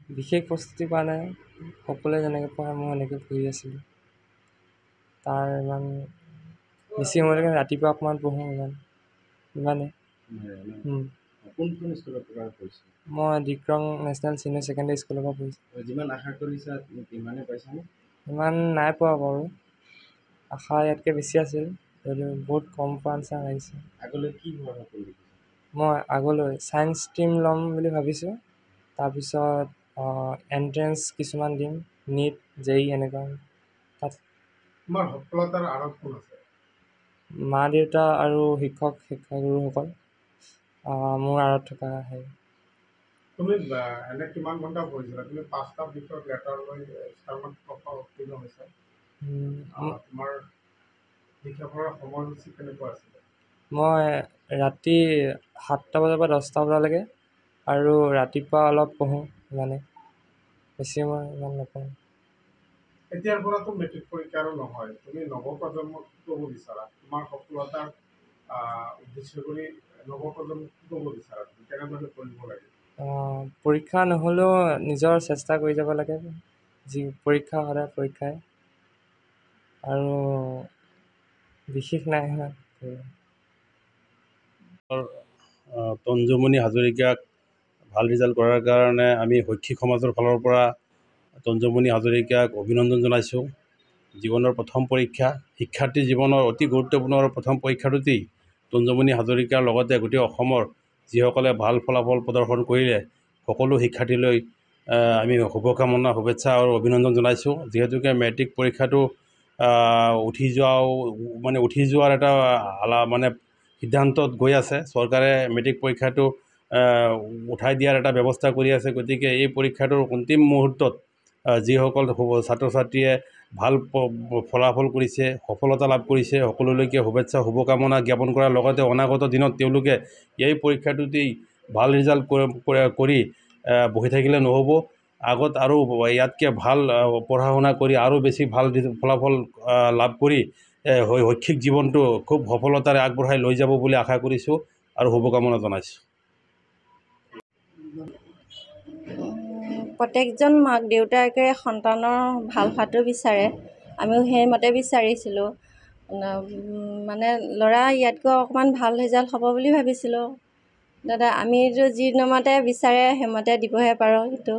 বিশেষ প্ৰস্তুতি পোৱা নাই, সকলোৱে যেনেকৈ পঢ়ে মই সেনেকৈ পঢ়ি আছিলোঁ। তাৰ ইমান বেছি সময়লৈকে ৰাতিপুৱা অকণমান পঢ়োঁ, ইমানেই। কোনখন স্কুলত পঢ়িছে? মই দিক্ৰং নেশ্যনেল ছিনিয়ৰ ছেকেণ্ডেৰী স্কুলৰ পৰা পঢ়িছোঁ। যিমান আশা কৰিছা ইমানে পাইছানে? ইমান নাই পোৱা বাৰু, আশা ইয়াতকৈ বেছি আছিল, যদিও বহুত কম পোৱা নিচিনা লাগিছে। আগলৈ কি হোৱাৰ সপোন দেখিছা? মই আগলৈ ছায়েন্স ষ্ট্ৰীম ল'ম বুলি ভাবিছোঁ। তাৰপিছত এণ্ট্ৰেঞ্চ কিছুমান দিম, নীট, JEE এনেকুৱা। তাত তোমাৰ সফলতাৰ আঁৰত কোন আছে? মা দেউতা আৰু শিক্ষাগুৰুসকল মোৰ আঁৰত থকা হেৰি। তুমি এনে কিমান ঘণ্টা পঢ়িছিলা? তুমি 5টা বিষয়ত লেটাৰ লৈ ষ্টাৰ মাৰ্কছ উত্তীৰ্ণ হৈছা। তোমাৰ লিখা পঢ়াৰ সময়সূচী কেনেকুৱা আছিলে? মই ৰাতি 7টা বজাৰ পৰা 10টা বজালৈকে, আৰু ৰাতিপুৱা অলপ পঢ়োঁ, বেছি মই ইমান নপঢ়োঁ। এতিয়াৰ পৰাতো মেট্ৰিক পৰীক্ষা আৰু নহয়, তুমি নৱপ্ৰজন্মক কি ক'ব বিচাৰা? তোমাৰ সফলতাৰ উদ্দেশ্য কৰি নৱপ্ৰজন্মক কি ক'ব বিচাৰা? তুমি কেনেদৰে কৰিব লাগে? পৰীক্ষা নহ'লেও নিজৰ চেষ্টা কৰি যাব লাগে, যি পৰীক্ষা সদায় পৰীক্ষাই, আৰু বিশেষ নাই সিমান। তঞ্জুমণি হাজৰিকাক ভাল ৰিজাল্ট কৰাৰ কাৰণে আমি শৈক্ষিক সমাজৰ ফালৰ পৰা তঞ্জুমণি হাজৰিকাক অভিনন্দন জনাইছোঁ। জীৱনৰ প্ৰথম পৰীক্ষা, শিক্ষাৰ্থী জীৱনৰ অতি গুৰুত্বপূৰ্ণ প্ৰথম পৰীক্ষাটোতেই তঞ্জুমণি হাজৰিকাৰ লগতে গোটেই অসমৰ যিসকলে ভাল ফলাফল প্ৰদৰ্শন কৰিলে সকলো শিক্ষাৰ্থীলৈ আমি শুভেচ্ছা আৰু অভিনন্দন জনাইছোঁ। যিহেতুকে মেট্ৰিক পৰীক্ষাটো উঠি যোৱাৰ এটা সিদ্ধান্তত গৈ আছে। চৰকাৰে মেট্ৰিক পৰীক্ষাটো উঠাই দিয়াৰ এটা ব্যৱস্থা কৰি আছে। গতিকে এই পৰীক্ষাটোৰ অন্তিম মুহূৰ্তত যিসকল ছাত্ৰ ছাত্ৰীয়ে ভাল ফলাফল কৰিছে, সফলতা লাভ কৰিছে, সকলোলৈকে শুভকামনা জ্ঞাপন কৰাৰ লগতে অনাগত দিনত তেওঁলোকে এই পৰীক্ষাটোতেই ভাল ৰিজাল্ট কৰি বহি থাকিলে নহ'ব। আগত আৰু ইয়াতকৈ ভাল পঢ়া শুনা কৰি আৰু বেছি ভাল ফলাফল লাভ কৰি শৈক্ষিক জীৱনটো খুব সফলতাৰে আগবঢ়াই লৈ যাব বুলি আশা কৰিছোঁ আৰু শুভকামনা জনাইছোঁ। প্ৰত্যেকজন মাক দেউতাকে সন্তানৰ ভাল হোৱাটো বিচাৰে, আমিও সেইমতে বিচাৰিছিলোঁ। ল'ৰা ইয়াতকৈ অকণমান ভাল ৰিজাল্ট হ'ব বুলি ভাবিছিলোঁ। আমিতো যি মতে বিচাৰে সেইমতে দিবহে পাৰোঁ, কিন্তু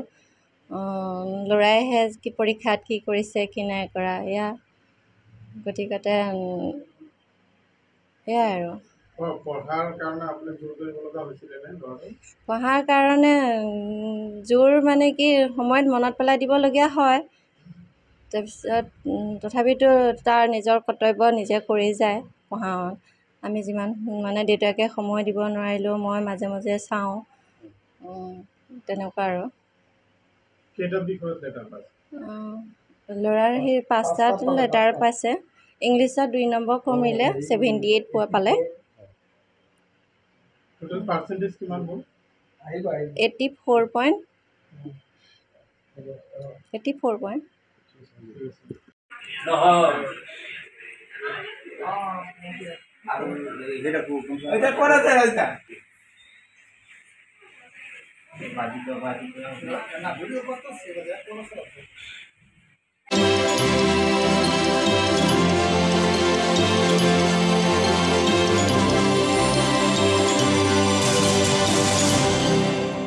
ল'ৰাইহে কি পৰীক্ষাত কি কৰিছে কি নাই কৰা, গতিকতে সেয়াই আৰু। পঢ়াৰ কাৰণে আপুনি জোৰ কৰিব লগা হৈছিলে নে ল'ৰাটো? পঢ়াৰ কাৰণে জোৰ কি সময়ত মনত পেলাই দিবলগীয়া হয়। তাৰপিছত তথাপিতো তাৰ নিজৰ কৰ্তব্য নিজে কৰি যায় পঢ়াত। আমি যিমান দেউতাকে সময় দিব নোৱাৰিলেও মই মাজে মাজে চাওঁ, তেনেকুৱা আৰু। কেইটা বিষয়ত লেটাৰ পাইছে? ল'ৰাৰ সেই 5টাত লেটাৰ পাইছে। ইংলিছত 2 নম্বৰ কমিলে, 78 পালে। টোটেল পাৰ্চেণ্টেজ কিমান হ'ল? 84 পইণ্ট।